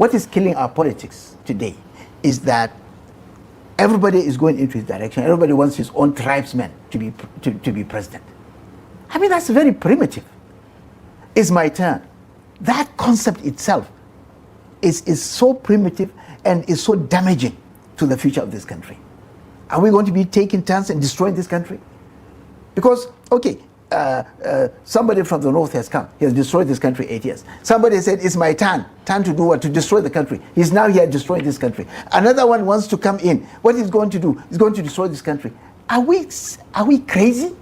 What is killing our politics today is that everybody is going into his direction. Everybody wants his own tribesman to be president. I mean, that's very primitive. It's my turn. That concept itself is so primitive and is so damaging to the future of this country. Are we going to be taking turns and destroying this country? Because, okay, somebody from the north has come. He has destroyed this country 8 years. Somebody said, it's my turn to do what? To destroy the country. He's now here destroying this country. Another one wants to come in. What he's going to do? He's going to destroy this country. Are we crazy?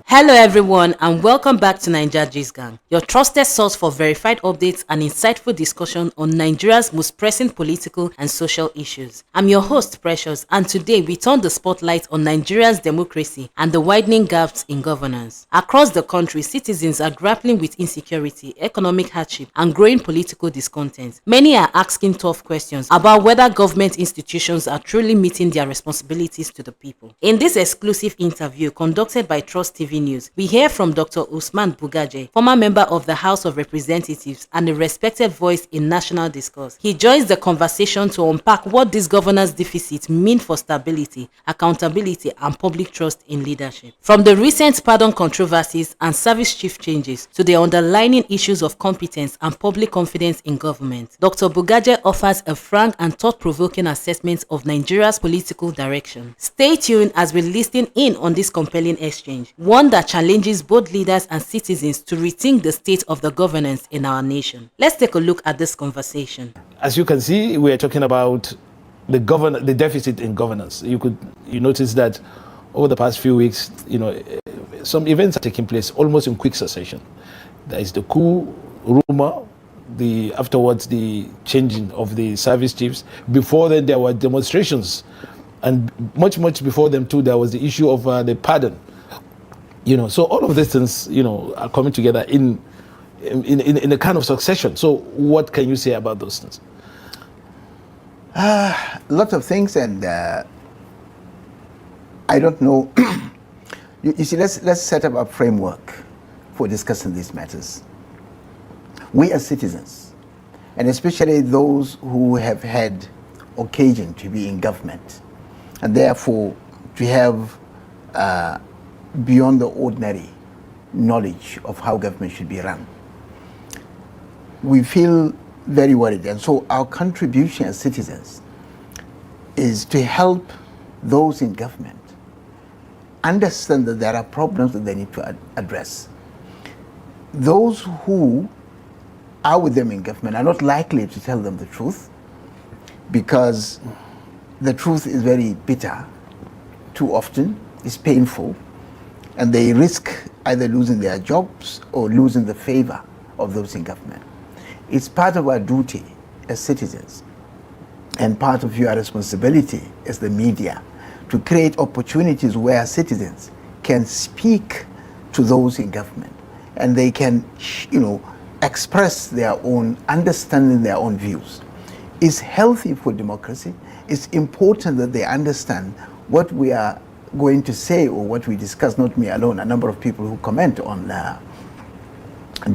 Hello everyone and welcome back to Naija Gist Gang, your trusted source for verified updates and insightful discussion on Nigeria's most pressing political and social issues. I'm your host Precious, and today we turn the spotlight on Nigeria's democracy and the widening gaps in governance. Across the country, citizens are grappling with insecurity, economic hardship and growing political discontent. Many are asking tough questions about whether government institutions are truly meeting their responsibilities to the people. In this exclusive interview conducted by Trust TV News, we hear from Dr Usman Bugaje, former member of the House of Representatives and a respected voice in national discourse. He joins the conversation to unpack what these governance deficits mean for stability, accountability, and public trust in leadership. From the recent pardon controversies and service chief changes to the underlying issues of competence and public confidence in government, Dr Bugaje offers a frank and thought-provoking assessment of Nigeria's political direction. Stay tuned as we listen in on this compelling exchange, one that challenges both leaders and citizens to rethink the state of the governance in our nation. Let's take a look at this conversation. As you can see, we are talking about the deficit in governance. You notice that over the past few weeks, some events are taking place almost in quick succession. There is the coup rumor, afterwards the changing of the service chiefs. Before then, there were demonstrations, and much before them too, there was the issue of the pardon. So all of these things, are coming together in a kind of succession. So what can you say about those things? Lots of things, and I don't know. you see, let's set up a framework for discussing these matters. We as citizens, and especially those who have had occasion to be in government, and therefore to have beyond the ordinary knowledge of how government should be run, we feel very worried. And so our contribution as citizens is to help those in government understand that there are problems that they need to address. Those who are with them in government are not likely to tell them the truth, because the truth is very bitter too often, it's painful, and they risk either losing their jobs or losing the favor of those in government. It's part of our duty as citizens and part of your responsibility as the media to create opportunities where citizens can speak to those in government and they can, express their own understanding, their own views. It's healthy for democracy. It's important that they understand what we are going to say or what we discuss, not me alone, a number of people who comment on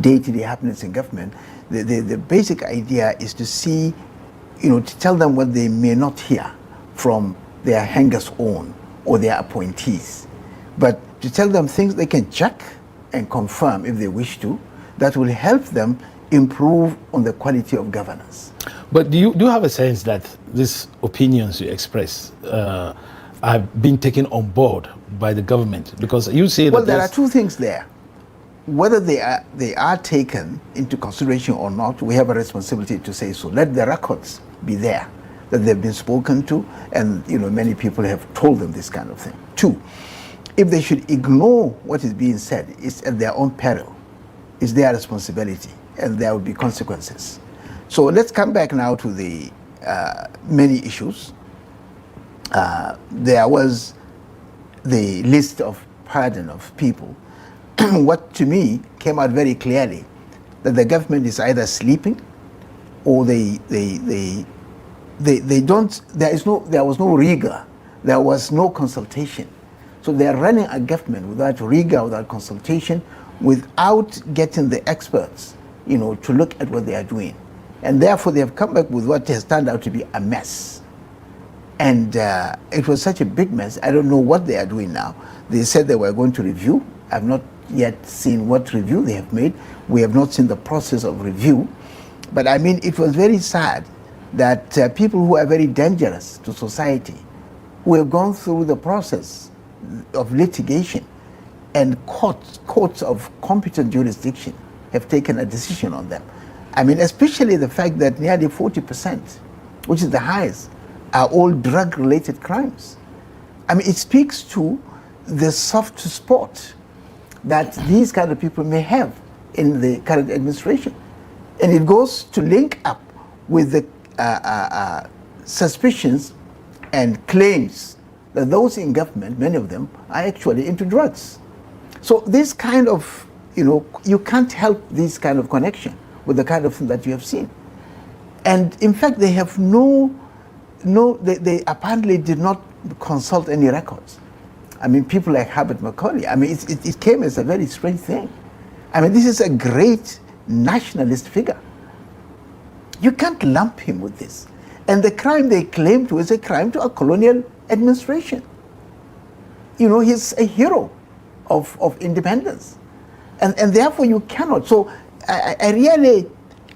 day-to-day happenings in government. The basic idea is to see, to tell them what they may not hear from their hangers-on or their appointees, but to tell them things they can check and confirm if they wish to, that will help them improve on the quality of governance. But do you have a sense that these opinions you express have been taken on board by the government? Because you say that... Well, there are two things there. Whether they are taken into consideration or not, we have a responsibility to say so. Let the records be there, that they've been spoken to, and many people have told them this kind of thing. Two, if they should ignore what is being said, it's at their own peril. It's their responsibility, and there will be consequences. So let's come back now to the many issues. There was the list of pardon of people. What to me came out very clearly, that the government is either sleeping or they don't, there was no rigor, there was no consultation. So they are running a government without rigor, without consultation, without getting the experts, to look at what they are doing. And therefore, they have come back with what has turned out to be a mess. And it was such a big mess. I don't know what they are doing now. They said they were going to review. I've not yet seen what review they have made. We have not seen the process of review. But I mean, it was very sad that people who are very dangerous to society, who have gone through the process of litigation, and courts of competent jurisdiction have taken a decision on them. I mean, especially the fact that nearly 40%, which is the highest, are all drug-related crimes. I mean, it speaks to the soft spot that these kind of people may have in the current administration. And it goes to link up with the suspicions and claims that those in government, many of them, are actually into drugs. So this kind of, you can't help this kind of connection with the kind of thing that you have seen. And in fact, they have they apparently did not consult any records. I mean, people like Herbert Macaulay, I mean, it came as a very strange thing. I mean, this is a great nationalist figure. You can't lump him with this. And the crime they claim to is a crime to a colonial administration. He's a hero of independence. And therefore you cannot. So I really,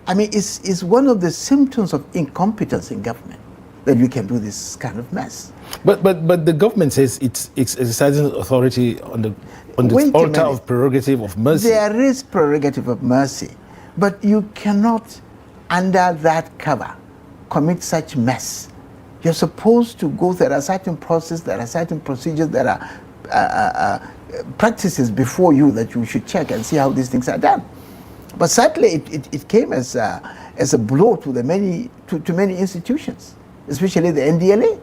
it's one of the symptoms of incompetence in government that you can do this kind of mess. But the government says it's exercising authority on the altar of prerogative of mercy. There is prerogative of mercy, but you cannot, under that cover, commit such mess. You're supposed to go. There are certain processes, there are certain procedures, there are practices before you that you should check and see how these things are done. But sadly, it came as a blow to many institutions, especially the NDLA,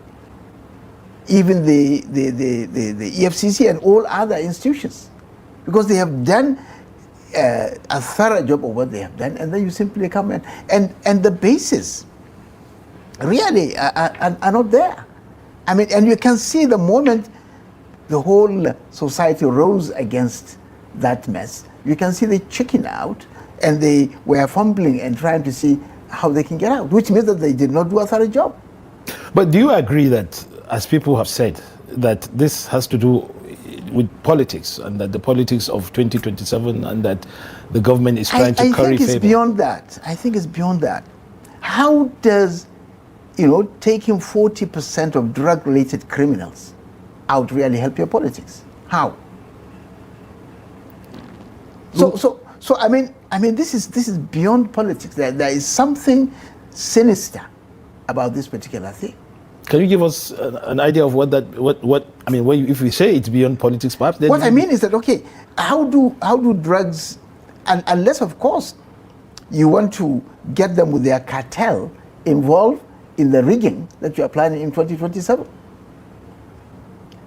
even the EFCC and all other institutions, because they have done a thorough job of what they have done, and then you simply come and the basis really are not there. I mean, and you can see the moment the whole society rose against that mess, you can see they checking out, and they were fumbling and trying to see how they can get out, which means that they did not do a thorough job. But do you agree that, as people have said, that this has to do with politics, and that the politics of 2027, and that the government is trying to curry favor? I think it's beyond that. I think it's beyond that. How does, taking 40% of drug-related criminals out really help your politics? How? So I mean, this is beyond politics. There is something sinister about this particular thing. Can you give us an idea of if we say it's beyond politics, perhaps? Then what I mean is that, okay, how do drugs, unless of course you want to get them with their cartel involved in the rigging that you are planning in 2027?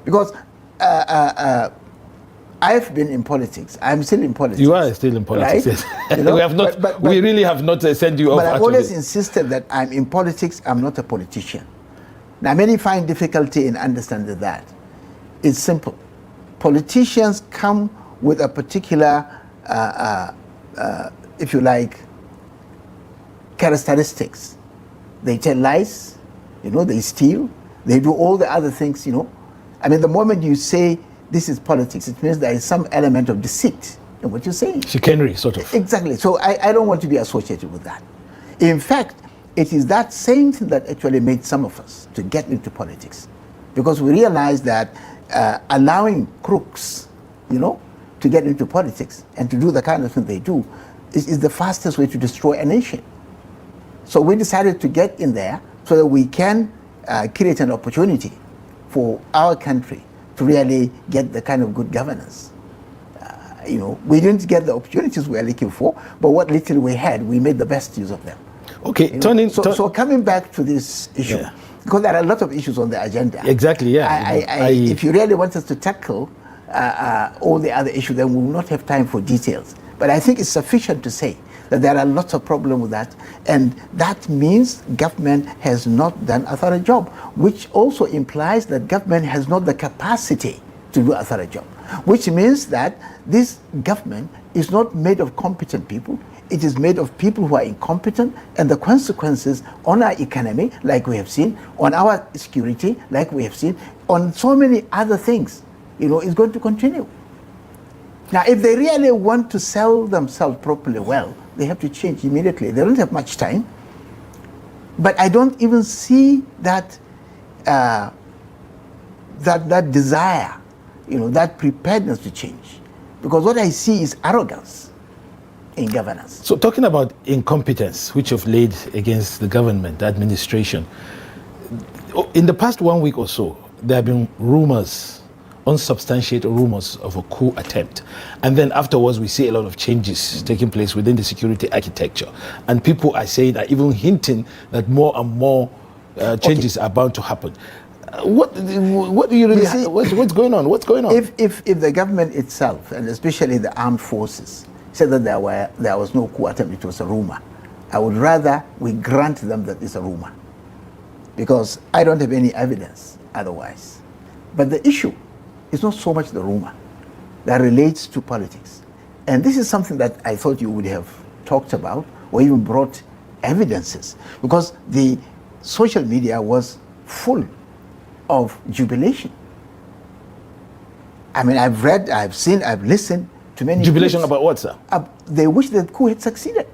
Because I've been in politics. I'm still in politics. You are still in politics, right? Yes. We have not. We really have not sent you off. But I've always insisted that I'm in politics. I'm not a politician. Now, many find difficulty in understanding that. It's simple. Politicians come with a particular, if you like, characteristics. They tell lies, they steal, they do all the other things, I mean, the moment you say this is politics, it means there is some element of deceit in what you're saying. Chicanery, sort of. Exactly. So I don't want to be associated with that. In fact, it is that same thing that actually made some of us to get into politics, because we realized that allowing crooks, to get into politics and to do the kind of thing they do is the fastest way to destroy a nation. So we decided to get in there so that we can create an opportunity for our country to really get the kind of good governance. We didn't get the opportunities we were looking for, but what little we had, we made the best use of them. Okay, so coming back to this issue, because there are a lot of issues on the agenda. Exactly, yeah. If you really want us to tackle all the other issues, then we will not have time for details. But I think it's sufficient to say that there are lots of problems with that, and that means government has not done a thorough job, which also implies that government has not the capacity to do a thorough job, which means that this government is not made of competent people. it is made of people who are incompetent, and the consequences on our economy, like we have seen, on our security, like we have seen, on so many other things, is going to continue. Now, if they really want to sell themselves properly well, they have to change immediately. They don't have much time. But I don't even see that that desire, that preparedness to change. Because what I see is arrogance in governance. So talking about incompetence, which you've laid against the government, the administration, in the past 1 week or so, there have been rumors, unsubstantiated rumors of a coup attempt. And then afterwards, we see a lot of changes taking place within the security architecture. And people are saying, are even hinting that more and more changes are bound to happen. What do you really see? What's going on? What's going on? If the government itself, and especially the armed forces, said that there was no coup attempt, it was a rumor, I would rather we grant them that it's a rumor, because I don't have any evidence otherwise. But the issue is not so much the rumor that relates to politics. And this is something that I thought you would have talked about or even brought evidences, because the social media was full of jubilation. I mean, I've read, I've seen, I've listened to many Jubilation clips. about what, sir? They wish that the coup had succeeded.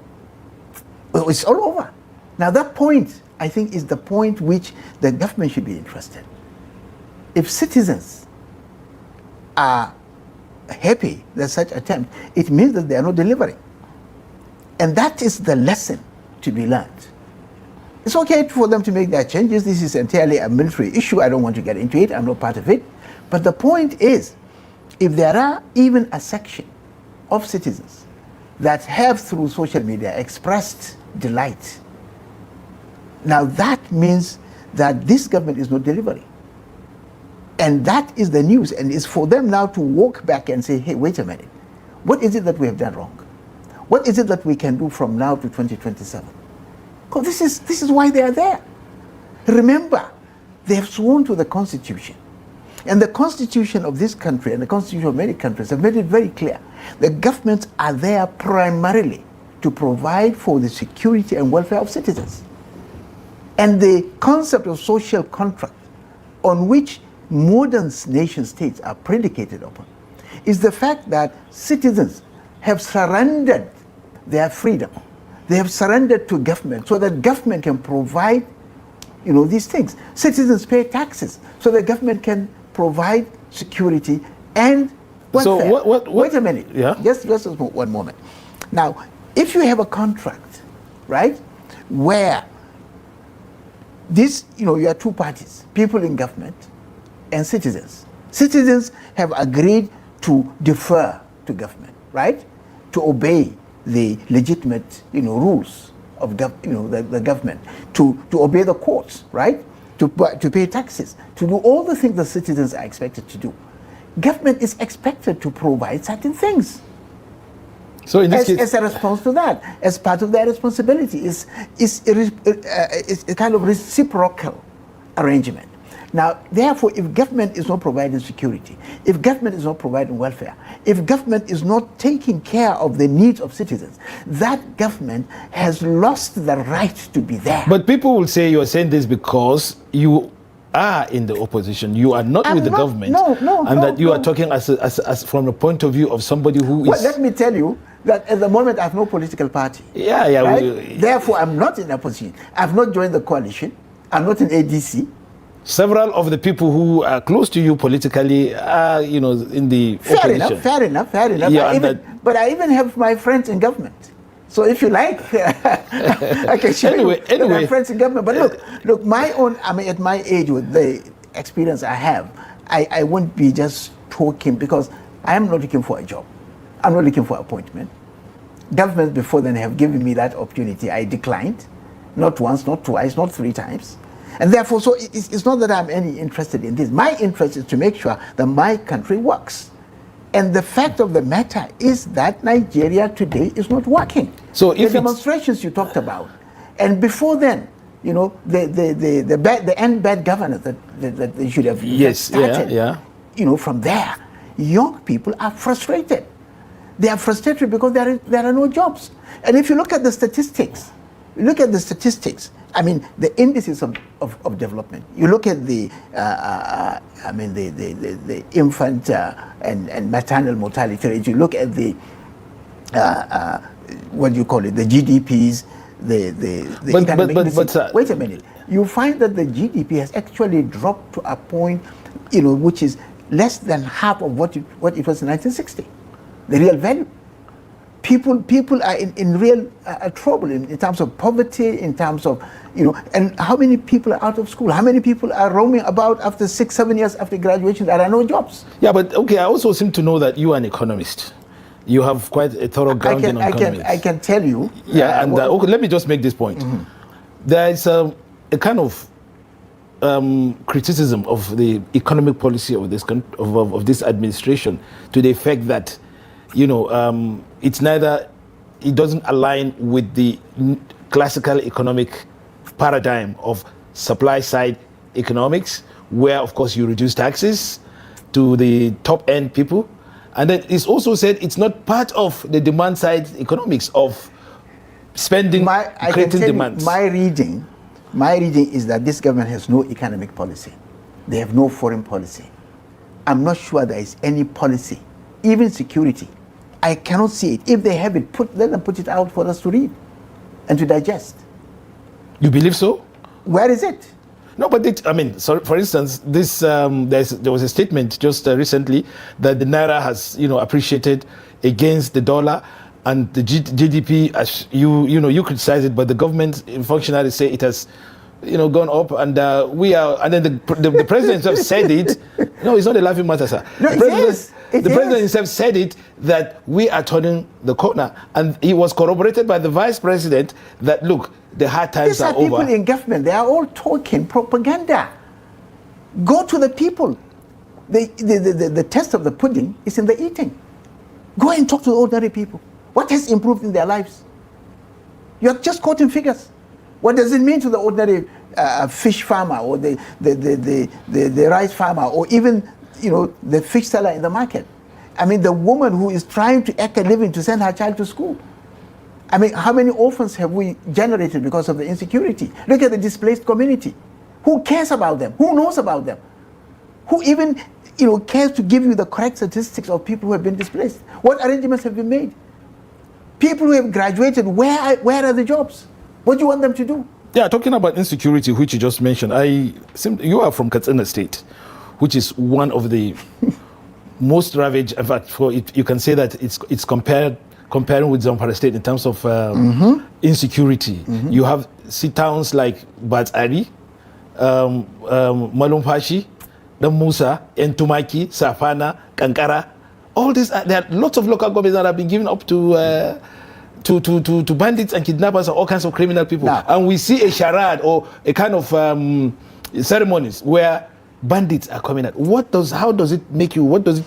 Well, it's all over. Now that point, I think, is the point which the government should be interested. If citizens are happy that such attempt, it means that they are not delivering. And that is the lesson to be learned. It's okay for them to make their changes. This is entirely a military issue. I don't want to get into it. I'm not part of it. But the point is, if there are even a section of citizens that have, through social media, expressed delight, now that means that this government is not delivering. And that is the news. And it's for them now to walk back and say, hey, wait a minute. What is it that we have done wrong? What is it that we can do from now to 2027? Because this is why they are there. Remember, they have sworn to the Constitution. And the Constitution of this country and the Constitution of many countries have made it very clear. The governments are there primarily to provide for the security and welfare of citizens. And the concept of social contract, on which modern nation states are predicated upon, is the fact that citizens have surrendered their freedom. They have surrendered to government so that government can provide, these things. Citizens pay taxes so that government can provide security and welfare. So wait a minute. Yeah. Just one moment. Now, if you have a contract, right, where you are two parties, people in government and citizens. Citizens have agreed to defer to government, right, to obey the legitimate, rules of the government, to obey the courts, right, to pay taxes, to do all the things the citizens are expected to do. Government is expected to provide certain things. So in this case, as a response to that, as part of their responsibility, is a kind of reciprocal arrangement. Now, therefore, if government is not providing security, if government is not providing welfare, if government is not taking care of the needs of citizens, that government has lost the right to be there. but people will say you are saying this because you are in the opposition. You are not with the government. And that you are talking as from the point of view of somebody who is... Well, let me tell you that at the moment I have no political party. Yeah. Right? Therefore, I'm not in opposition. I've not joined the coalition. I'm not in ADC. Several of the people who are close to you politically are, in the opposition. Fair enough. Yeah, but I even have my friends in government. So if you like, I can show you my friends in government. But look, at my age, with the experience I have, I won't be just talking, because I am not looking for a job. I'm not looking for appointment. Governments before then have given me that opportunity. I declined, not once, not twice, not 3 times. And therefore, so it's not that I'm any interested in this. My interest is to make sure that my country works. And the fact of the matter is that Nigeria today is not working. So if the demonstrations you talked about, and before then, the end bad governance that they should have started. Yeah. From there, young people are frustrated. They are frustrated because there are no jobs. And if you look at the statistics, I mean, the indices of development. You look at the infant and maternal mortality rate. You look at the what do you call it? The GDPs, wait a minute. You find that the GDP has actually dropped to a point, which is less than half of what it was in 1960. The real value. People are in real trouble in terms of poverty, in terms of, and how many people are out of school? How many people are roaming about after 6-7 years after graduation? There are no jobs. Yeah, but okay, I also seem to know that you are an economist. You have quite a thorough grounding on economics. I can tell you. Yeah, and okay, let me just make this point. Mm-hmm. There is a kind of criticism of the economic policy of this administration to the effect that, it doesn't align with the classical economic paradigm of supply side economics, where of course you reduce taxes to the top end people. And then it's also said it's not part of the demand side economics of spending, creating demand. My reading is that this government has no economic policy. They have no foreign policy. I'm not sure there is any policy, even security. I cannot see it. If they have it, let them put it out for us to read and to digest. You believe so? Where is it? No, but for instance, this there was a statement just recently that the naira has appreciated against the dollar, and the GDP, as you criticize it, but the government functionaries say it has gone up, and then the president himself said it. No, it's not a laughing matter, sir. No, the president himself said it, that we are turning the corner, and he was corroborated by the vice president that, look, the hard times are over. These are people in government. They are all talking propaganda. Go to the people. The test of the pudding is in the eating. Go and talk to the ordinary people. What has improved in their lives? You are just quoting figures. What does it mean to the ordinary fish farmer or the rice farmer, or even the fish seller in the market? I mean, the woman who is trying to eke a living to send her child to school. I mean, how many orphans have we generated because of the insecurity? Look at the displaced community. Who cares about them? Who knows about them? Who even cares to give you the correct statistics of people who have been displaced? What arrangements have been made? People who have graduated, where are the jobs? What do you want them to do? Yeah, talking about insecurity, which you just mentioned, you are from Katsina State, which is one of the most ravaged. In fact, you can say that it's comparing with Zamfara State in terms of insecurity. Mm-hmm. You have towns like Batsari, Malumpashi, Musa, Entumaki, Safana, Kankara. All these, there are lots of local governments that have been given up to bandits and kidnappers and all kinds of criminal people. Now, and we see a charade or a kind of ceremonies where bandits are coming out. How does it make you? What do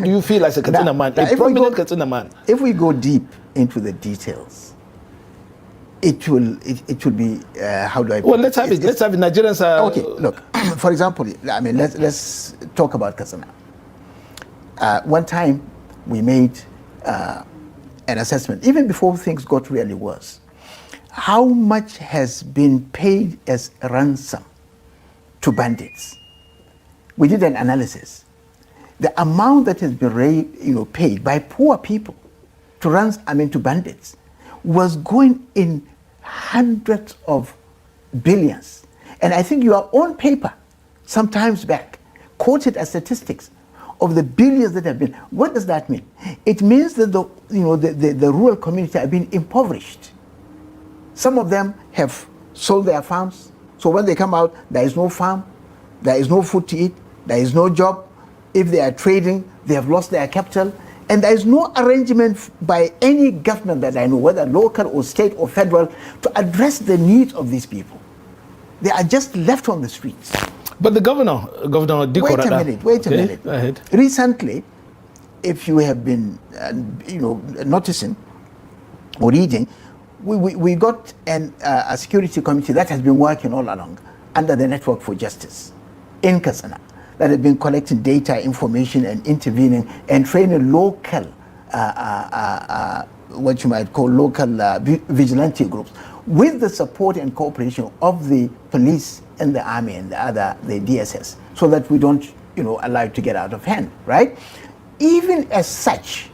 you feel as a Katsina man, a prominent Katsina man? If we go deep into the details, it will be how do I? Well, let's have it. Let's have it. Nigerians are okay. Look, for example, I mean, let's talk about Katsina. One time, we made an assessment, even before things got really worse. How much has been paid as ransom to bandits? We did an analysis. The amount that has been paid by poor people to bandits was going in hundreds of billions. And I think your own paper, some times back, quoted as statistics of the billions that have been. What does that mean? It means that the rural community have been impoverished. Some of them have sold their farms. So when they come out, there is no farm, there is no food to eat, there is no job. If they are trading, they have lost their capital. And there is no arrangement by any government that I know, whether local or state or federal, to address the needs of these people. They are just left on the streets. But the governor Dikorada. Wait a minute. Go ahead. Recently, if you have been, noticing or reading, we got a security committee that has been working all along under the Network for Justice in Katsina, that has been collecting data, information, and intervening and training local what you might call local vigilante groups, with the support and cooperation of the police and the army and the DSS, so that we don't, allow it to get out of hand, right? Even as such,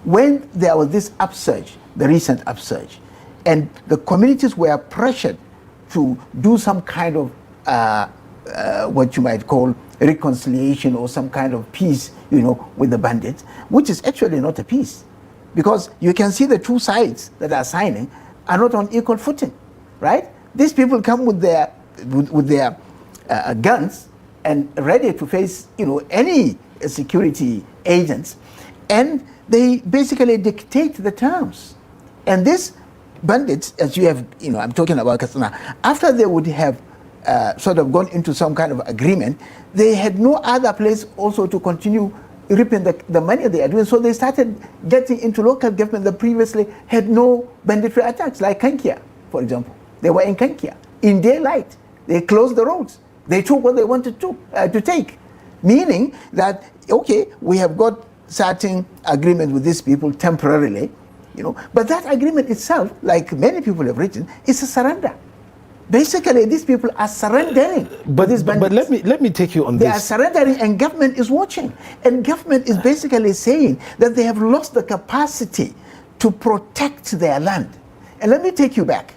when there was this upsurge, the recent upsurge, and the communities were pressured to do some kind of what you might call reconciliation or some kind of peace, with the bandits, which is actually not a peace, because you can see the two sides that are signing are not on equal footing, right? These people come with their guns and ready to face, any security agents, and they basically dictate the terms. And these bandits, as you have, I'm talking about Katsina, after they would have sort of gone into some kind of agreement, they had no other place also to continue reaping the money they are doing. So they started getting into local government that previously had no banditry attacks, like Kankia, for example. They were in Kankia in daylight. They closed the roads. They took what they wanted to take, meaning that, okay, we have got certain agreement with these people temporarily, but that agreement itself, like many people have written, is a surrender. Basically, these people are surrendering. But let me take you on this. They are surrendering, and government is watching. And government is basically saying that they have lost the capacity to protect their land. And let me take you back.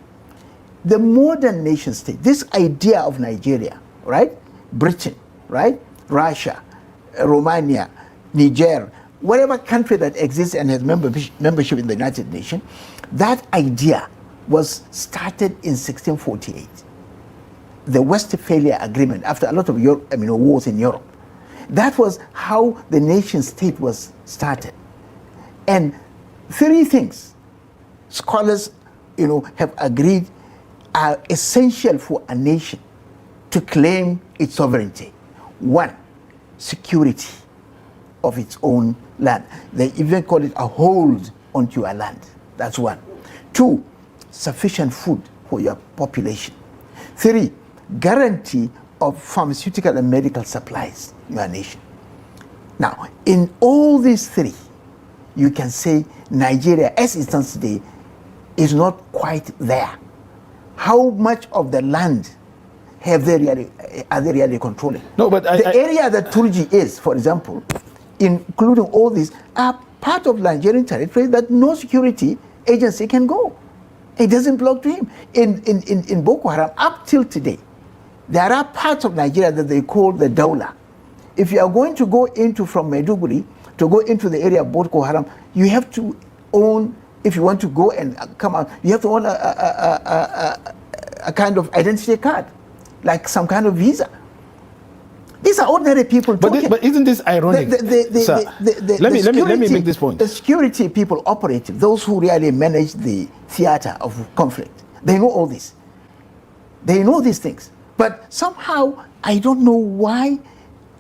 The modern nation state, this idea of Nigeria, right? Britain, right? Russia, Romania, Niger, whatever country that exists and has membership in the United Nations, that idea was started in 1648. The Westphalia Agreement, after a lot of wars in Europe. That was how the nation state was started. And three things scholars, have agreed are essential for a nation to claim its sovereignty. One, security of its own land. They even call it a hold onto your land. That's one. Two, sufficient food for your population. Three, guarantee of pharmaceutical and medical supplies in your nation. Now, in all these three, you can say Nigeria, as it stands today, is not quite there. How much of the land are they really controlling? No, but the area that Turji is, for example, including all these, are part of Nigerian territory that no security agency can go. It doesn't belong to him. In Boko Haram, up till today, there are parts of Nigeria that they call the Daula. If you are going to go from Maiduguri to go into the area of Boko Haram, you have to own, if you want to go and come out, you have to own a kind of identity card, like some kind of visa. These are ordinary people talking. But isn't this ironic? Sir, let me make this point. The security people operative, those who really manage the theater of conflict, they know all this. They know these things. But somehow, I don't know why,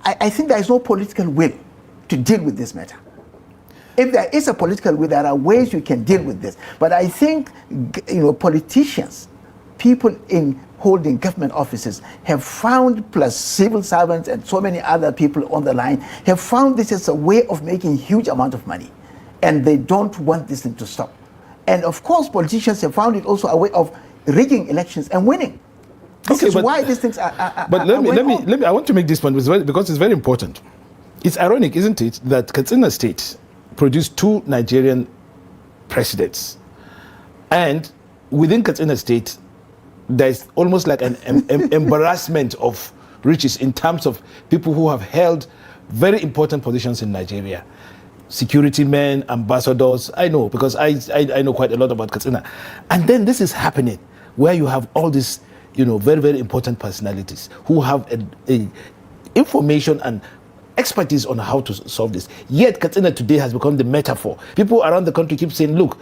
I think there is no political will to deal with this matter. If there is a political will, there are ways you can deal with this. But I think, politicians, people in holding government offices have found, plus civil servants and so many other people on the line, have found this as a way of making huge amount of money. And they don't want this thing to stop. And of course, politicians have found it also a way of rigging elections and winning. This is why these things are But let me, I want to make this point because it's very important. It's ironic, isn't it, that Katsina State produced two Nigerian presidents. And within Katsina State, there's almost like an embarrassment of riches in terms of people who have held very important positions in Nigeria. Security men, ambassadors, I know, because I know quite a lot about Katsina. And then this is happening where you have all these, very, very important personalities who have a information and expertise on how to solve this. Yet Katsina today has become the metaphor. People around the country keep saying, look,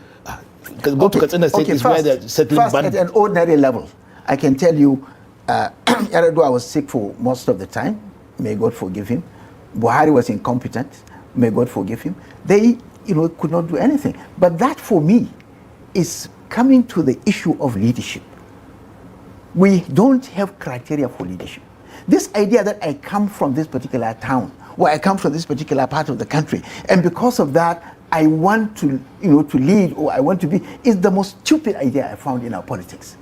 go to Katsina State is where they're settling bandits. At an ordinary level, I can tell you, Yar'Adua was sick for most of the time. May God forgive him. Buhari was incompetent. May God forgive him. They, could not do anything. But that, for me, is coming to the issue of leadership. We don't have criteria for leadership. This idea that I come from this particular town, or I come from this particular part of the country, and because of that, I want to, to lead, or I want to be, is the most stupid idea I found in our politics.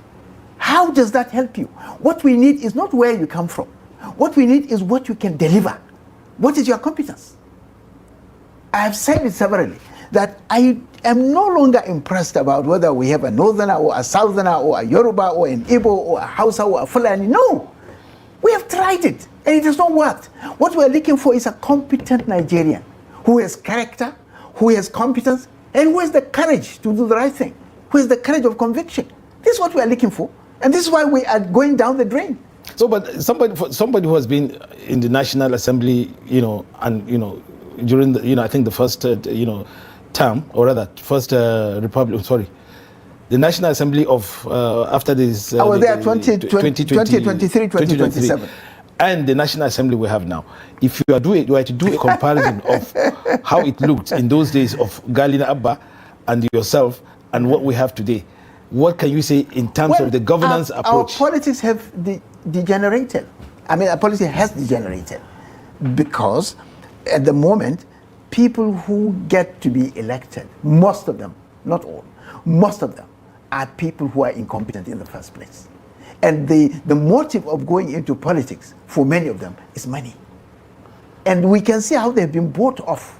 How does that help you? What we need is not where you come from. What we need is what you can deliver. What is your competence? I have said it severally, that I am no longer impressed about whether we have a northerner or a southerner or a Yoruba or an Igbo or a Hausa or a Fulani. No, we have tried it and it has not worked. What we're looking for is a competent Nigerian who has character, who has competence, and who has the courage to do the right thing, who has the courage of conviction. This is what we are looking for, and this is why we are going down the drain. So, but somebody who has been in the National Assembly, during the, I think the first, term, or rather, first republic, sorry, the National Assembly of, after this... I was there 2023, 2027. And the National Assembly we have now. If you are to do a comparison of how it looked in those days of Galina Abba and yourself and what we have today, what can you say in terms of the governance approach? Our politics have degenerated. I mean, our politics has degenerated because at the moment, people who get to be elected, most of them, not all, most of them are people who are incompetent in the first place. And the motive of going into politics for many of them is money. And we can see how they've been bought off.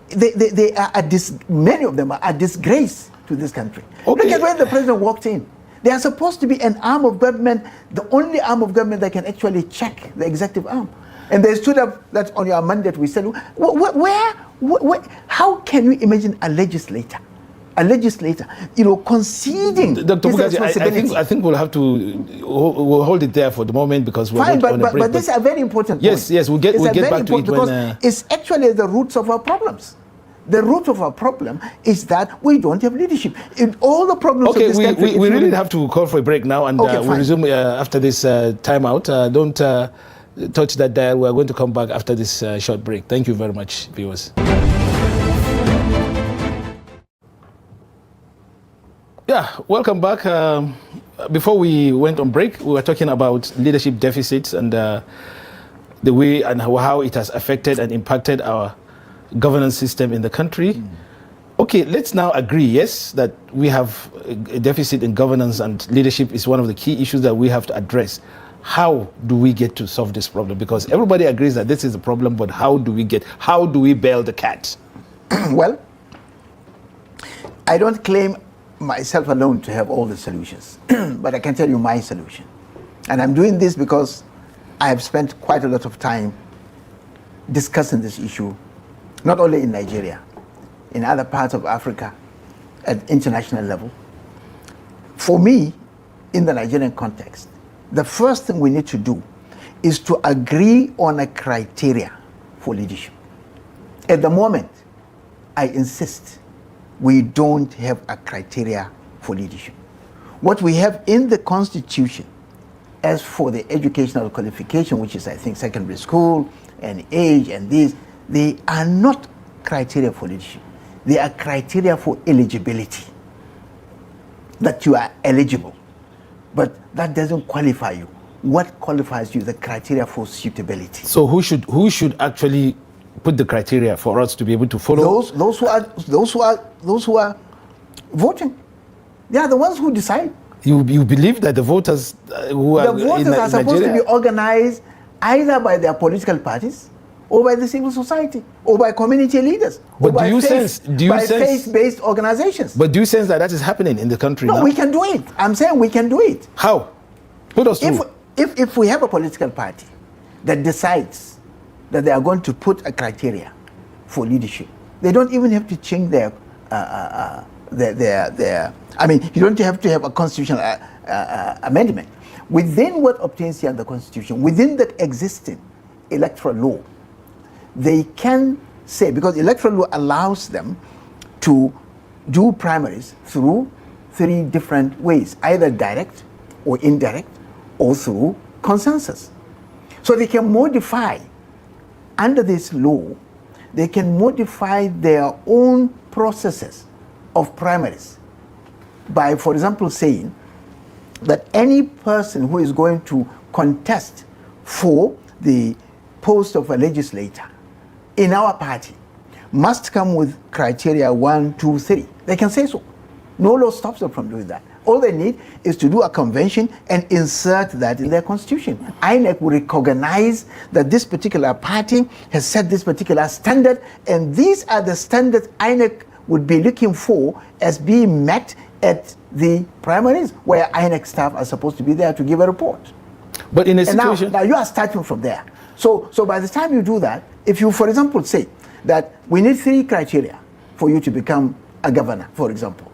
They are many of them are a disgrace to this country. Okay. Look at when the president walked in. They are supposed to be an arm of government, the only arm of government that can actually check the executive arm. And they stood up, that's on your mandate, we said, how can you imagine a legislator, conceding Dr. his Bugaje, responsibility? I think we'll have to we'll hold it there for the moment because we're Fine, on a break. But this is a very important point. Yes, we'll get back to it because when... it's actually the roots of our problems. The root of our problem is that we don't have leadership. In all the problems of this country... we really have to call for a break now, and we'll resume after this timeout. Don't touch that dial. We're going to come back after this short break. Thank you very much, viewers. Yeah, welcome back. Before we went on break, we were talking about leadership deficits and the way and how it has affected and impacted our governance system in the country. Okay, let's now agree, yes, that we have a deficit in governance and leadership is one of the key issues that we have to address. How do we get to solve this problem? Because everybody agrees that this is a problem, but how do we bail the cat? Well, I don't claim myself alone to have all the solutions, but I can tell you my solution. And I'm doing this because I have spent quite a lot of time discussing this issue, not only in Nigeria, in other parts of Africa, at international level. For me, in the Nigerian context, the first thing we need to do is to agree on a criteria for leadership. At the moment, I insist, we don't have a criteria for leadership. What we have in the Constitution, as for the educational qualification, which is, I think, secondary school and age and these, they are not criteria for leadership. They are criteria for eligibility, that you are eligible. But that doesn't qualify you. What qualifies you? The criteria for suitability. So who should actually put the criteria for us to be able to follow? Those who are voting. They are the ones who decide. You believe that the voters who are supposed to be organized either by their political parties or by the civil society or by community leaders, but or by faith-based organizations. But do you sense that is happening in the country now? No, we can do it. I'm saying we can do it. How? Put us through. If we have a political party that decides that they are going to put a criteria for leadership, they don't even have to change their I mean, you don't have to have a constitutional amendment. Within what obtains here in the Constitution, within the existing electoral law, they can say, because electoral law allows them to do primaries through 3 different ways, either direct or indirect or through consensus. So they can modify, under this law, they can modify their own processes of primaries by, for example, saying that any person who is going to contest for the post of a legislator in our party must come with criteria 1, 2, 3. They can say so. No law stops them from doing that. All they need is to do a convention and insert that in their constitution. INEC will recognize that this particular party has set this particular standard, and these are the standards INEC would be looking for as being met at the primaries, where INEC staff are supposed to be there to give a report. But in a situation... Now you are starting from there. So by the time you do that, if you, for example, say that we need 3 criteria for you to become a governor, for example,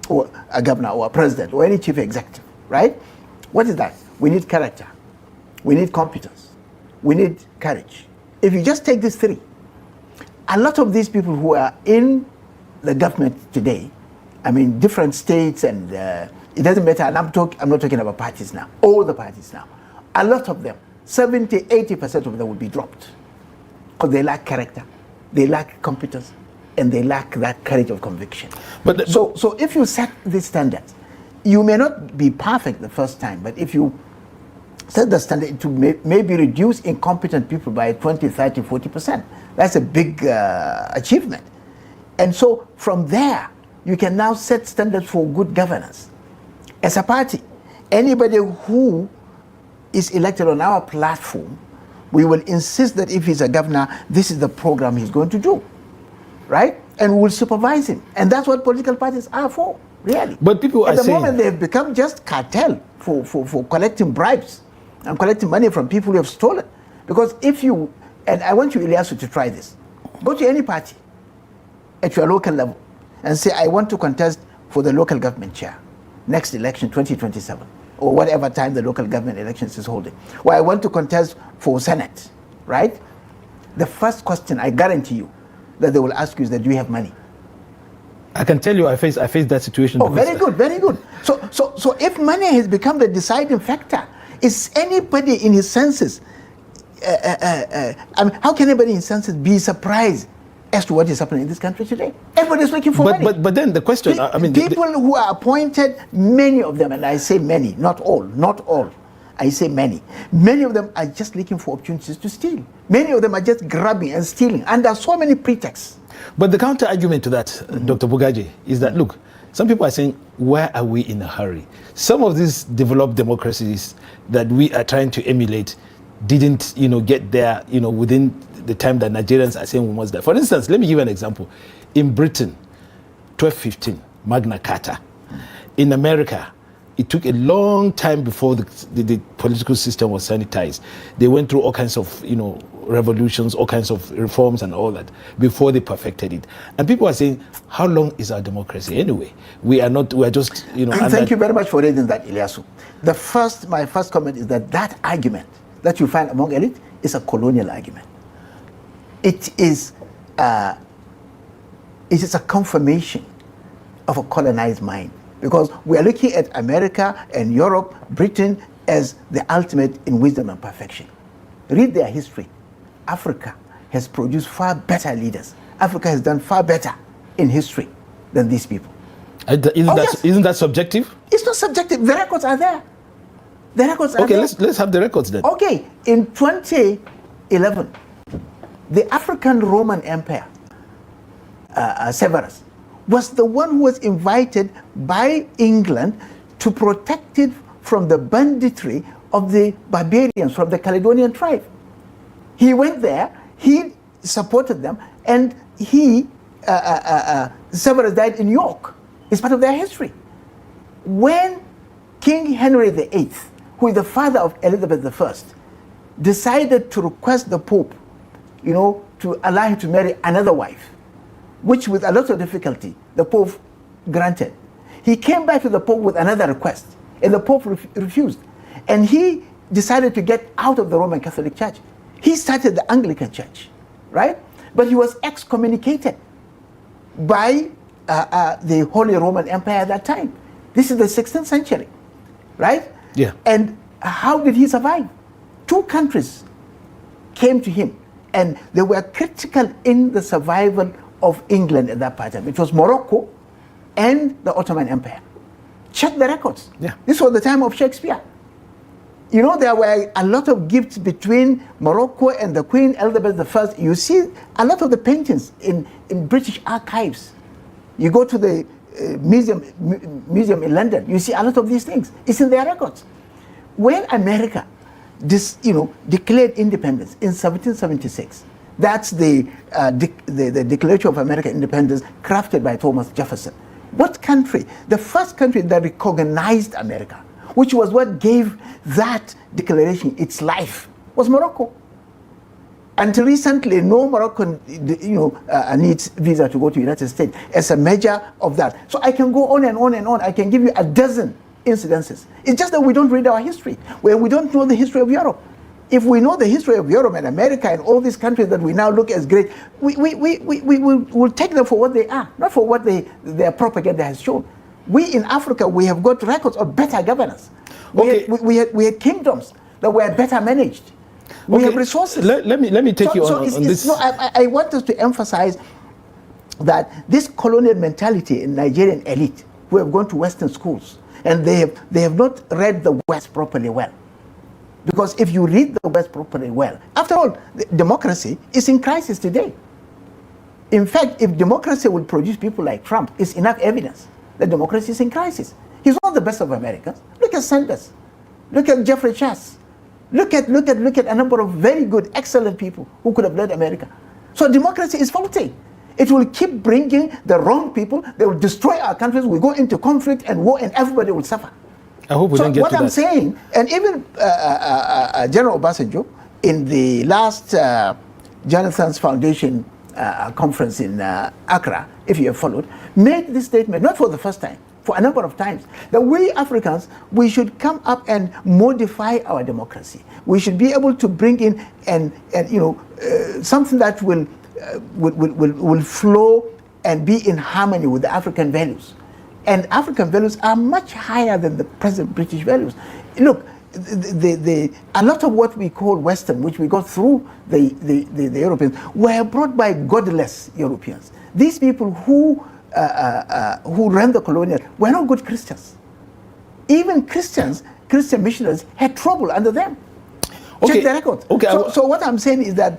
or a governor or a president or any chief executive, right? What is that? We need character. We need competence. We need courage. If you just take these 3, a lot of these people who are in the government today, I mean, different states, and it doesn't matter, and I'm not talking about parties now, all the parties now, a lot of them, 70, 80% of them will be dropped because they lack character, they lack competence, and they lack that courage of conviction. So if you set these standards, you may not be perfect the first time, but if you set the standard to maybe reduce incompetent people by 20, 30, 40%, that's a big achievement. And so from there, you can now set standards for good governance. As a party, anybody who is elected on our platform, we will insist that if he's a governor, this is the program he's going to do, right? And we will supervise him. And that's what political parties are for, really. But people are saying... At the moment, they've become just cartel for collecting bribes and collecting money from people who have stolen. Because if you, and I want you, Ilyasu, to try this. Go to any party at your local level and say, I want to contest for the local government chair, next election, 2027, or whatever time the local government elections is holding. Or I want to contest for Senate, right? The first question, I guarantee you, that they will ask you is that, do you have money? I can tell you I face that situation. Oh, very good, very good. So if money has become the deciding factor, is anybody in his senses, I mean, how can anybody in his senses be surprised as to what is happening in this country today? Everybody's looking for money. But then the question, I mean... People who are appointed, many of them, and I say many, not all, I say many. Many of them are just looking for opportunities to steal. Many of them are just grabbing and stealing, and there are so many pretexts. But the counter argument to that, Dr. Bugaje, is that, look, some people are saying, why are we in a hurry? Some of these developed democracies that we are trying to emulate didn't, get there, within the time that Nigerians are saying we must die. For instance, let me give you an example. In Britain, 1215, Magna Carta. In America, it took a long time before the political system was sanitized. They went through all kinds of, revolutions, all kinds of reforms and all that before they perfected it. And people are saying, how long is our democracy anyway? We are just, And thank you very much for raising that, Ilyasu. My first comment is that argument that you find among elite is a colonial argument. It is a confirmation of a colonized mind, because we are looking at America and Europe, Britain, as the ultimate in wisdom and perfection. Read their history. Africa has produced far better leaders. Africa has done far better in history than these people. Isn't that subjective? It's not subjective. The records are there. The records are there. Okay, let's have the records then. Okay, in 2011, the African Roman Empire, Severus, was the one who was invited by England to protect it from the banditry of the barbarians from the Caledonian tribe. He went there, he supported them, and Severus died in York. It's part of their history. When King Henry VIII, who is the father of Elizabeth I, decided to request the Pope, to allow him to marry another wife, which with a lot of difficulty, the Pope granted. He came back to the Pope with another request, and the Pope refused. And he decided to get out of the Roman Catholic Church. He started the Anglican Church, right? But he was excommunicated by the Holy Roman Empire at that time. This is the 16th century, right? Yeah. And how did he survive? 2 countries came to him, and they were critical in the survival of England at that time. It was Morocco and the Ottoman Empire. Check the records. Yeah. This was the time of Shakespeare. You know, there were a lot of gifts between Morocco and the Queen Elizabeth I. You see a lot of the paintings in British archives. You go to the museum in London, you see a lot of these things. It's in their records. When America declared independence in 1776, that's the Declaration of American Independence crafted by Thomas Jefferson. What country, the first country that recognized America, which was what gave that declaration its life, was Morocco. Until recently, no Moroccan needs visa to go to the United States as a measure of that. So I can go on and on and on. I can give you a dozen incidences. It's just that we don't read our history, where we don't know the history of Europe. If we know the history of Europe and America and all these countries that we now look as great, we will take them for what they are, not for what their propaganda has shown. We in Africa, we have got records of better governance. We had kingdoms that were better managed. We have resources. Let me take you on this. No, I want us to emphasize that this colonial mentality in Nigerian elite, who have gone to Western schools, and they have not read the West properly well. Because if you read the West properly well, after all, democracy is in crisis today. In fact, if democracy would produce people like Trump, it's enough evidence that democracy is in crisis. He's not the best of Americans. Look at Sanders. Look at Jeffrey Chase. Look at a number of very good, excellent people who could have led America. So democracy is faulty. It will keep bringing the wrong people. They will destroy our countries. We go into conflict and war, and everybody will suffer. I hope we don't get to that. What I'm saying, and even General Obasanjo, in the last Jonathan's Foundation conference in Accra, if you have followed, made this statement, not for the first time, for a number of times, that we Africans, we should come up and modify our democracy. We should be able to bring in something that will flow and be in harmony with the African values. And African values are much higher than the present British values. Look, a lot of what we call Western, which we got through the Europeans, were brought by godless Europeans. These people who ran the colonial were not good Christians. Even Christian missionaries had trouble under them. Okay. Check the record. Okay. So what I'm saying is that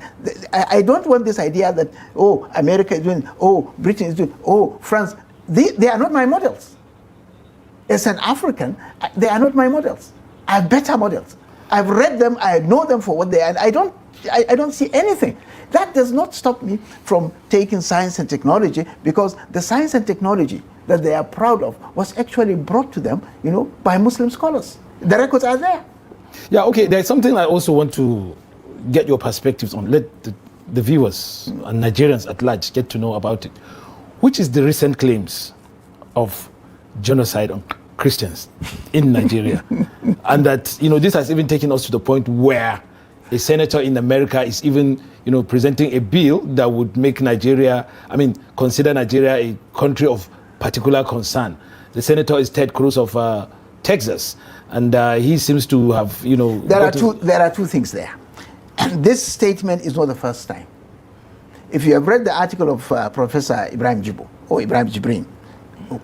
I don't want this idea that, oh, America is doing, oh, Britain is doing, oh, France. They are not my models. As an African, they are not my models. I have better models. I've read them, I know them for what they are, and I don't see anything. That does not stop me from taking science and technology, because the science and technology that they are proud of was actually brought to them, by Muslim scholars. The records are there. Yeah, okay, there's something I also want to get your perspectives on. Let the viewers and Nigerians at large get to know about it. Which is the recent claims of genocide on Christians in Nigeria? And that, this has even taken us to the point where a senator in America is even, presenting a bill that would make consider Nigeria a country of particular concern. The senator is Ted Cruz of Texas, and he seems to have, There are two things there. This statement is not the first time. If you have read the article of Professor Ibrahim Jibrin,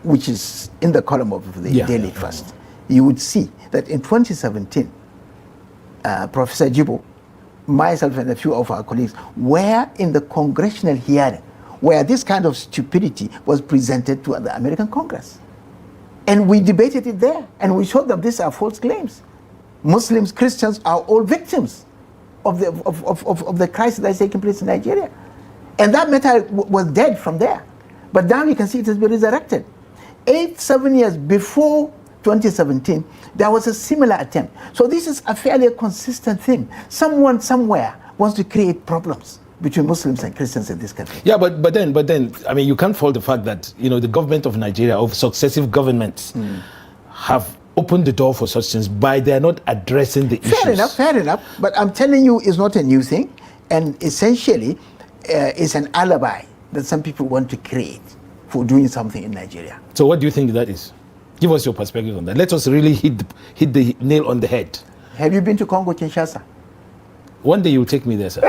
which is in the column of the Daily Trust, you would see that in 2017, Professor Jibo, myself and a few of our colleagues were in the congressional hearing where this kind of stupidity was presented to the American Congress. And we debated it there, and we showed them these are false claims. Muslims, Christians are all victims of the crisis that is taking place in Nigeria. And that matter was dead from there. But now you can see it has been resurrected. 7 years before 2017, there was a similar attempt. So this is a fairly consistent thing. Someone somewhere wants to create problems between Muslims and Christians in this country. Yeah, but then, you can't fault the fact that, the government of Nigeria, of successive governments, have opened the door for such things by they're not addressing the issues. Fair enough. But I'm telling you, it's not a new thing. And essentially, it's an alibi that some people want to create for doing something in Nigeria. So what do you think that is? Give us your perspective on that. Let us really hit the nail on the head. Have you been to Congo Kinshasa? One day you'll take me there, sir.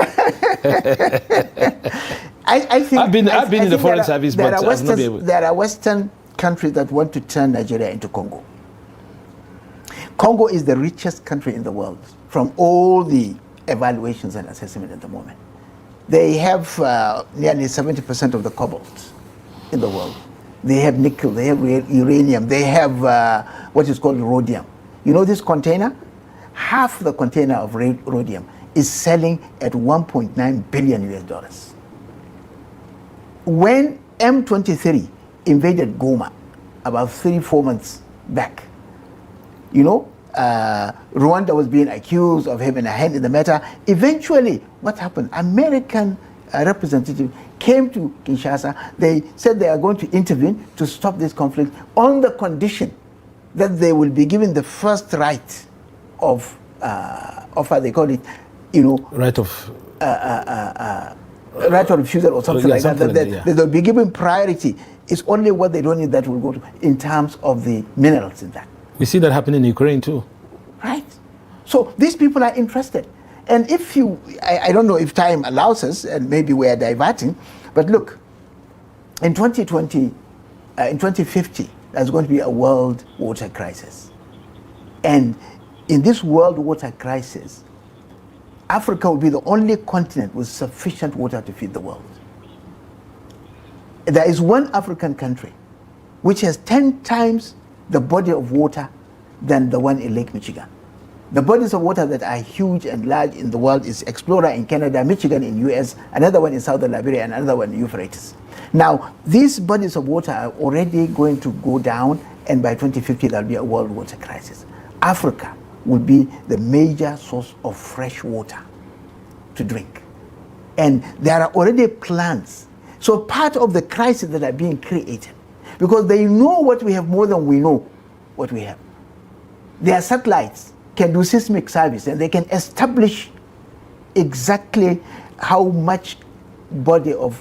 I think I've been in the foreign service, but I've not been able. There are Western countries that want to turn Nigeria into Congo. Congo is the richest country in the world from all the evaluations and assessment at the moment. They have nearly 70% of the cobalt in the world. They have nickel, they have uranium, they have what is called rhodium. You know this container? Half the container of rhodium is selling at $1.9 billion US. When M23 invaded Goma about 3-4 months back, you know, Rwanda was being accused of having a hand in the matter. Eventually, what happened? American representative came to Kinshasa. They said they are going to intervene to stop this conflict on the condition that they will be given the first right of how they call it, you know, right of refusal or something like something that. like They'll be given priority. It's only what they don't need that will go to in terms of the minerals in that. We see that happening in Ukraine too. Right. So these people are interested. And if you, I don't know if time allows us, and maybe we are diverting, but look, in 2020, in 2050, there's going to be a world water crisis. And in this world water crisis, Africa will be the only continent with sufficient water to feed the world. There is one African country which has 10 times the body of water than the one in Lake Michigan. The bodies of water that are huge and large in the world is Explorer in Canada, Michigan in US, another one in Southern Liberia, and another one in Euphrates. Now, these bodies of water are already going to go down, and by 2050 there'll be a world water crisis. Africa will be the major source of fresh water to drink. And there are already plans. So part of the crisis that are being created, because they know what we have more than we know what we have. Their satellites can do seismic surveys and they can establish exactly how much body of,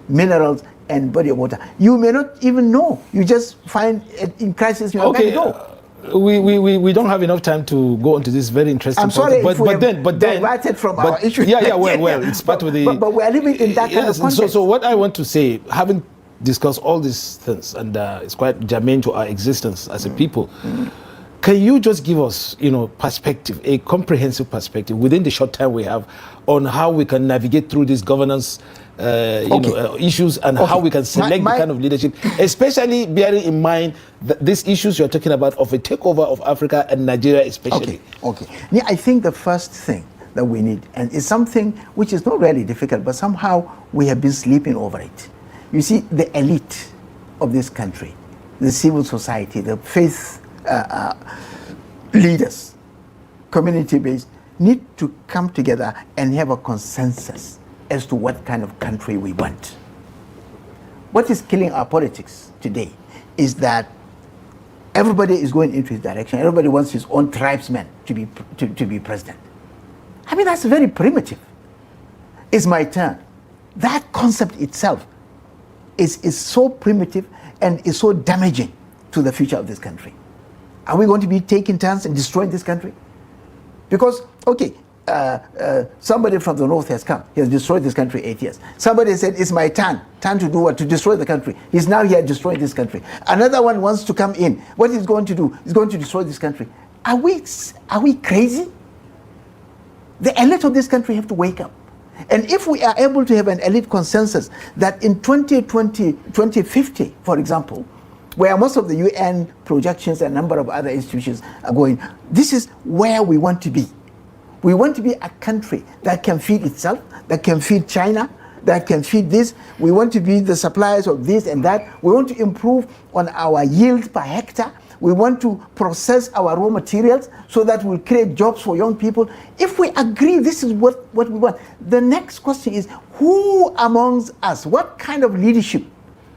minerals and body of water. You may not even know. You just find it in crisis, you Okay. go. We don't have enough time to go into this very interesting. I'm sorry, but then diverted from our issue. Well, it's part of the. But we are living in that kind of context. So what I want to say, having discussed all these things, and it's quite germane to our existence as a people. Can you just give us, perspective, a comprehensive perspective within the short time we have on how we can navigate through these governance issues and how we can select the kind of leadership, especially bearing in mind that these issues you're talking about of a takeover of Africa and Nigeria especially. Okay. Yeah, I think the first thing that we need, and it's something which is not really difficult, but somehow we have been sleeping over it. You see, the elite of this country, the civil society, the faith leaders, community-based, need to come together and have a consensus as to what kind of country we want. What is killing our politics today is that everybody is going into his direction. Everybody wants his own tribesman to be president. I mean, that's very primitive. It's my turn. That concept itself is so primitive and is so damaging to the future of this country. Are we going to be taking turns and destroying this country? Because, somebody from the north has come. He has destroyed this country 8 years. Somebody said, it's my turn to do what? To destroy the country. He's now here destroying this country. Another one wants to come in. What he's going to do? He's going to destroy this country. Are we crazy? The elite of this country have to wake up. And if we are able to have an elite consensus that in 2050, for example, where most of the UN projections and a number of other institutions are going, this is where we want to be. We want to be a country that can feed itself, that can feed China, that can feed this. We want to be the suppliers of this and that. We want to improve on our yield per hectare. We want to process our raw materials so that we'll create jobs for young people. If we agree this is what we want, the next question is, who amongst us, what kind of leadership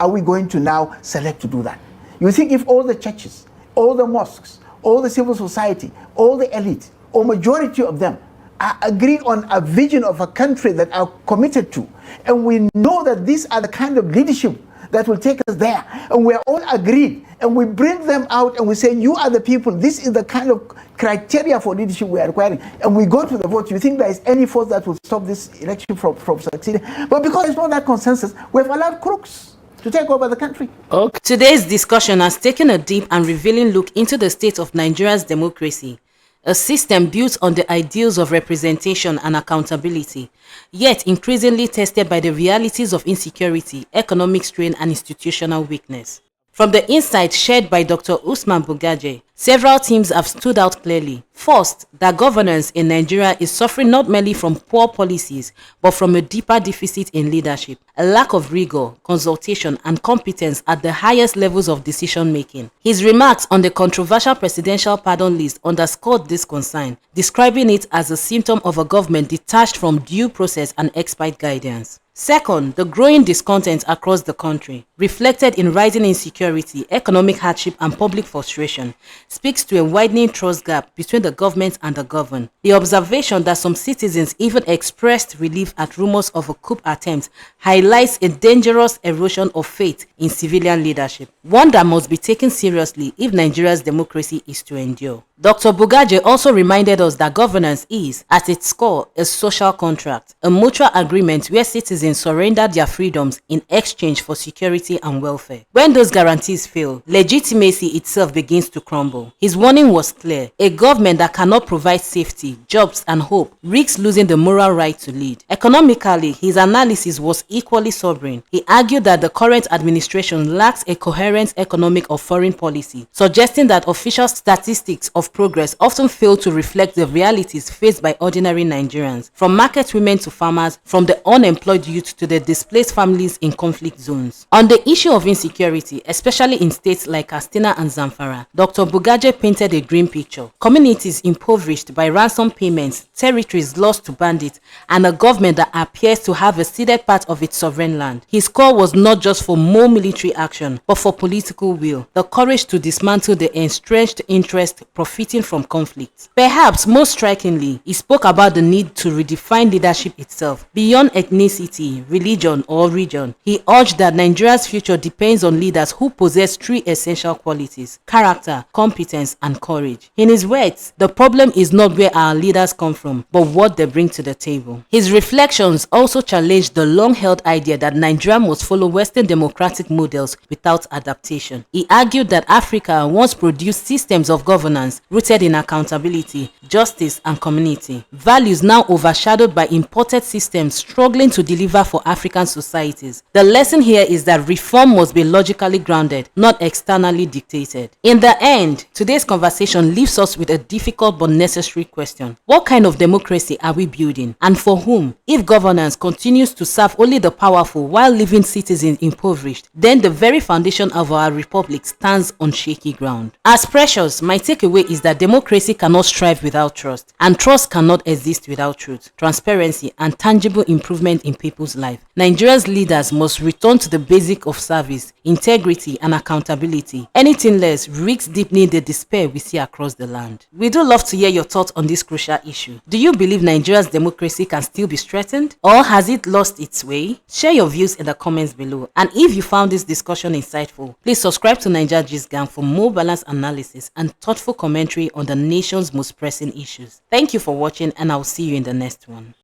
are we going to now select to do that? You think if all the churches, all the mosques, all the civil society, all the elite, or majority of them are agreed on a vision of a country that are committed to, and we know that these are the kind of leadership that will take us there, and we are all agreed, and we bring them out and we say, you are the people, this is the kind of criteria for leadership we are requiring, and we go to the vote. You think there is any force that will stop this election from succeeding? But because there's not that consensus, we have allowed crooks. to take over the country. Okay. Today's discussion has taken a deep and revealing look into the state of Nigeria's democracy, a system built on the ideals of representation and accountability, yet increasingly tested by the realities of insecurity, economic strain, and institutional weakness. From the insights shared by Dr. Usman Bugaje, several themes have stood out clearly. First, that governance in Nigeria is suffering not merely from poor policies, but from a deeper deficit in leadership, a lack of rigor, consultation, and competence at the highest levels of decision-making. His remarks on the controversial presidential pardon list underscored this concern, describing it as a symptom of a government detached from due process and expert guidance. Second, the growing discontent across the country, reflected in rising insecurity, economic hardship, and public frustration, speaks to a widening trust gap between the government and the governed. The observation that some citizens even expressed relief at rumors of a coup attempt highlights a dangerous erosion of faith in civilian leadership, one that must be taken seriously if Nigeria's democracy is to endure. Dr. Bugaje also reminded us that governance is, at its core, a social contract, a mutual agreement where citizens surrender their freedoms in exchange for security and welfare. When those guarantees fail, legitimacy itself begins to crumble. His warning was clear: a government that cannot provide safety, jobs, and hope risks losing the moral right to lead. Economically, his analysis was equally sobering. He argued that the current administration lacks a coherent economic or foreign policy, suggesting that official statistics of progress often fail to reflect the realities faced by ordinary Nigerians, from market women to farmers, from the unemployed youth to the displaced families in conflict zones. On the issue of insecurity, especially in states like Katsina and Zamfara, Dr. Bugaje painted a grim picture. Communities impoverished by ransom payments, territories lost to bandits, and a government that appears to have a ceded part of its sovereign land. His call was not just for more military action, but for political will, the courage to dismantle the entrenched interest profiting from conflict. Perhaps most strikingly, he spoke about the need to redefine leadership itself, beyond ethnicity, religion, or region. He urged that Nigeria's future depends on leaders who possess three essential qualities: character, competence, and courage. In his words, the problem is not where our leaders come from, but what they bring to the table. His reflections also challenged the long-held idea that Nigeria must follow Western democratic models without adaptation. He argued that Africa once produced systems of governance rooted in accountability, justice, and community, values now overshadowed by imported systems struggling to deliver for African societies. The lesson here is that reform must be logically grounded, not externally dictated. In the end, today's conversation leaves us with a difficult but necessary question: what kind of democracy are we building, and for whom? If governance continues to serve only the powerful while leaving citizens impoverished, then the very foundation of our republic stands on shaky ground. As Precious, my takeaway is that democracy cannot strive without trust, and trust cannot exist without truth, transparency, and tangible improvement in people's life. Nigeria's leaders must return to the basic of service, integrity, and accountability. Anything less risks deepening the despair we see across the land. We do love to hear your thoughts on this crucial issue. Do you believe Nigeria's democracy can still be strengthened, or has it lost its way? Share your views in the comments below, and if you found this discussion insightful, please subscribe to Naija Gist Gang for more balanced analysis and thoughtful commentary on the nation's most pressing issues. Thank you for watching, and I'll see you in the next one.